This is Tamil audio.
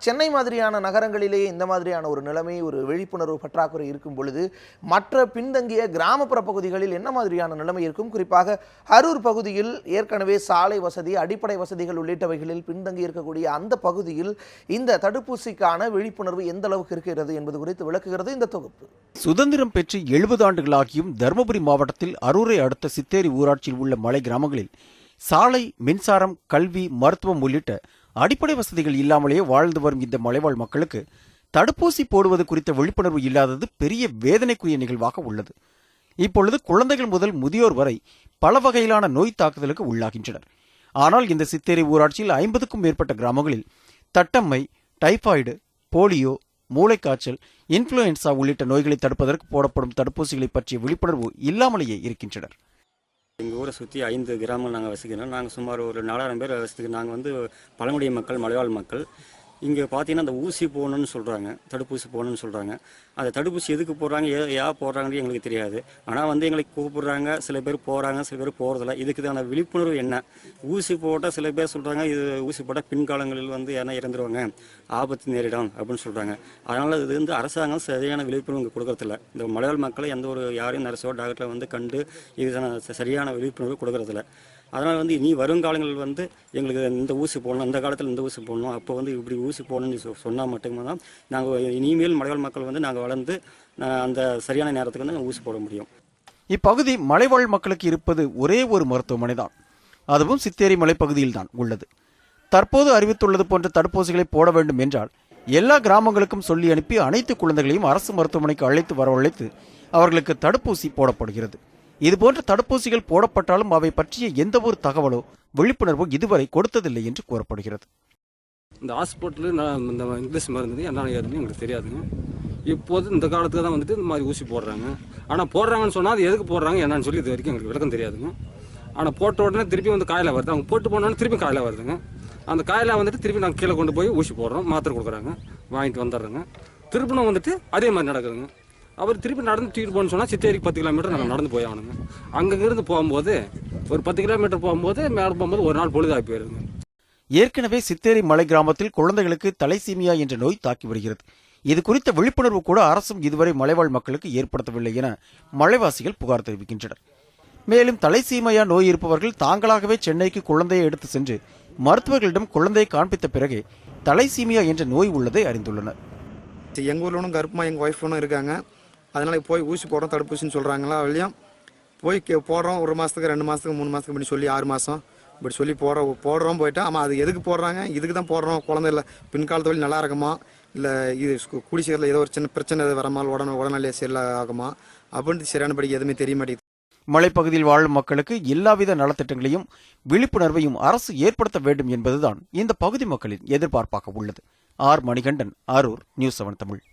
சென்னை மாதிரியான நகரங்களிலேயே இந்த மாதிரியான ஒரு நிலைமை, ஒரு விழிப்புணர்வு பற்றாக்குறை இருக்கும் பொழுது மற்ற பின்தங்கிய கிராமப்புற பகுதிகளில் என்ன மாதிரியான நிலைமை இருக்கும்? குறிப்பாக அரூர் பகுதியில் ஏற்கனவே சாலை வசதி, அடிப்படை வசதிகள் உள்ளிட்டவைகளில் பின்தங்கி இருக்கக்கூடிய அந்த பகுதியில் இந்த தடுப்பூசிக்கான விழிப்புணர்வு எந்த அளவுக்கு இருக்கிறது என்பது குறித்து விளக்குகிறது இந்த தொகுப்பு. சுதந்திரம் பெற்று 70 ஆண்டுகளாகியும் தருமபுரி மாவட்டத்தில் அரூரை அடுத்த சித்தேரி ஊராட்சியில் உள்ள மலை கிராமங்களில் சாலை, மின்சாரம், கல்வி, மருத்துவம் உள்ளிட்ட அடிப்படை வசதிகள் இல்லாமலேயே வாழ்ந்து வரும் இந்த மலைவாழ் மக்களுக்கு தடுப்பூசி போடுவது குறித்த விழிப்புணர்வு இல்லாதது பெரிய வேதனைக்குரிய நிகழ்வாக உள்ளது. இப்பொழுது குழந்தைகள் முதல் முதியோர் வரை பல வகையிலான நோய் தாக்குதலுக்கு உள்ளாகின்றனர். ஆனால் இந்த சித்தேரி ஊராட்சியில் 50க்கும் மேற்பட்ட கிராமங்களில் தட்டம்மை, டைபாய்டு, போலியோ, மூளைக்காய்ச்சல், இன்ஃபுளுன்சா உள்ளிட்ட நோய்களை தடுப்பதற்கு போடப்படும் தடுப்பூசிகளை பற்றிய விழிப்புணர்வு இல்லாமலேயே இருக்கின்றனர். எங்கள் ஊரை சுற்றி 5 கிராமங்கள் நாங்கள் வசிக்கிறோம். நாங்கள் சுமார் ஒரு 4000 பேர் வசிக்கிறோம். நாங்கள் வந்து பழங்குடி மக்கள், மலைவாழ் மக்கள். இங்கே பார்த்தீங்கன்னா அந்த ஊசி போடணும்னு சொல்கிறாங்க, தடுப்பூசி போடணும்னு சொல்கிறாங்க. அந்த தடுப்பூசி எதுக்கு போடுறாங்க, ஏன் போடுறாங்கன்னு எங்களுக்கு தெரியாது. ஆனால் வந்து எங்களுக்கு கூப்பிடுறாங்க, சில பேர் போகிறாங்க, சில பேர் போகிறதில்ல. இதுக்குதான விழிப்புணர்வு என்ன? ஊசி போட்டால் சில பேர் சொல்கிறாங்க, இது ஊசி போட்டால் பின்காலங்களில் வந்து ஏன்னா இறந்துருவாங்க, ஆபத்து நேரிடும் அப்படின்னு சொல்கிறாங்க. அதனால் இது வந்து அரசாங்கம் சரியான விழிப்புணர்வு கொடுக்கறதில்ல. இந்த மலையாள மக்களை எந்த ஒரு யாரையும் நர்ஸோ டாக்டரை வந்து கண்டு இதுக்கான சரியான விழிப்புணர்வு கொடுக்கறதில்ல. அதனால் வந்து இனி வருங்காலங்களில் வந்து எங்களுக்கு இந்த ஊசி போடணும், இந்த காலத்தில் இந்த ஊசி போடணும், அப்போ வந்து இப்படி ஊசி போடணும்னு சொன்னால் மட்டும்தான் நாங்கள் இனிமேல் மலைவாழ் மக்கள் வந்து நாங்கள் வளர்ந்து அந்த சரியான நேரத்துக்கு வந்து ஊசி போட முடியும். இப்பகுதி மலைவாழ் மக்களுக்கு இருப்பது ஒரே ஒரு மருத்துவமனை தான். அதுவும் சித்தேரி மலைப்பகுதியில் தான் உள்ளது. தற்போது அறிவித்துள்ளது போன்ற தடுப்பூசிகளை போட வேண்டும் என்றால் எல்லா கிராமங்களுக்கும் சொல்லி அனுப்பி அனைத்து குழந்தைகளையும் அரசு மருத்துவமனைக்கு அழைத்து வரவழைத்து அவர்களுக்கு தடுப்பூசி போடப்படுகிறது. இதுபோன்ற தடுப்பூசிகள் போடப்பட்டாலும் அவை பற்றிய எந்த ஒரு தகவலோ விழிப்புணர்வோ இதுவரை கொடுத்ததில்லை என்று கூறப்படுகிறது. இந்த ஹாஸ்பிட்டலு இந்த இங்கிலீஷ் மருந்து என்ன ஏதுன்னு எங்களுக்கு தெரியாதுங்க. இப்போது இந்த காலத்துக்கு தான் வந்துட்டு இந்த மாதிரி ஊசி போடுறாங்க. ஆனால் போடுறாங்கன்னு சொன்னால் அது எதுக்கு போடுறாங்க என்னன்னு சொல்லி இது வரைக்கும் எங்களுக்கு விளக்கம் தெரியாதுங்க. ஆனால் போட்ட உடனே திருப்பி வந்து காயில் வருது, அவங்க போட்டு போனோடனே திருப்பி காயில் வருதுங்க. அந்த காயில் வந்துட்டு திருப்பி நாங்கள் கீழே கொண்டு போய் ஊசி போடுறோம், மாத்திரை கொடுக்குறாங்க, வாங்கிட்டு வந்துடுறோங்க. திருப்பினும் வந்துட்டு அதே மாதிரி நடக்குதுங்க. அவர் திருப்பி நடந்து தூக்கிட்டு போகணும்னு சொன்னால் சித்தேரிக்கு 10 கிலோமீட்டர் நாங்கள் நடந்து போய் ஆகணுங்க. அங்கேருந்து போகும்போது ஒரு 10 கிலோமீட்டர் போகும்போது மேலே போகும்போது ஒரு நாள் பொழுதாகி போயிருங்க. ஏற்கனவே சித்தேரி மலை கிராமத்தில் குழந்தைகளுக்கு தலைசீமியா என்ற நோய் தாக்கி வருகிறது. இது குறித்த விழிப்புணர்வு கூட அரசும் இதுவரை மலைவாழ் மக்களுக்கு ஏற்படுத்தவில்லை என மலைவாசிகள் புகார் தெரிவிக்கின்றனர். மேலும் தலைசீமையா நோய் இருப்பவர்கள் தாங்களாகவே சென்னைக்கு குழந்தையை எடுத்து சென்று மருத்துவர்களிடம் குழந்தையை காண்பித்த பிறகே தலைசீமியா என்ற நோய் உள்ளதை அறிந்துள்ளனர். எங்கள் ஊரில் ஒன்றும் கருப்புமா எங்கள் ஒய்ஃப் ஒன்றும் இருக்காங்க. அதனால் போய் ஊசி போடுறோம், தடுப்பூசின்னு சொல்கிறாங்களா, வெளியும் போய் போடுறோம். 1 மாதத்துக்கு 2 மாதத்துக்கு 3 மாதத்துக்கு இப்படி சொல்லி 6 மாதம் இப்படி சொல்லி போடுறோம் போயிட்டா. ஆமாம், அது எதுக்கு போடுறாங்க, இதுக்கு தான் போடுறோம், குழந்தை இல்லை பின்காலத்து வழி நல்லா இருக்குமா, இல்லை இது கூடி சீக்கிரத்தில் ஏதோ ஒரு சின்ன பிரச்சனை வரமால் உடனே சரியில்லை ஆகுமா அப்படின்ட்டு சரியானபடி எதுவுமே தெரிய மாட்டேங்குது. மலைப்பகுதியில் வாழும் மக்களுக்கு எல்லாவித நலத்திட்டங்களையும் விழிப்புணர்வையும் அரசு ஏற்படுத்த வேண்டும் என்பதுதான் இந்த பகுதி மக்களின் எதிர்பார்ப்பாக உள்ளது. ஆர். மணிகண்டன், அரூர், நியூஸ் 7 தமிழ்.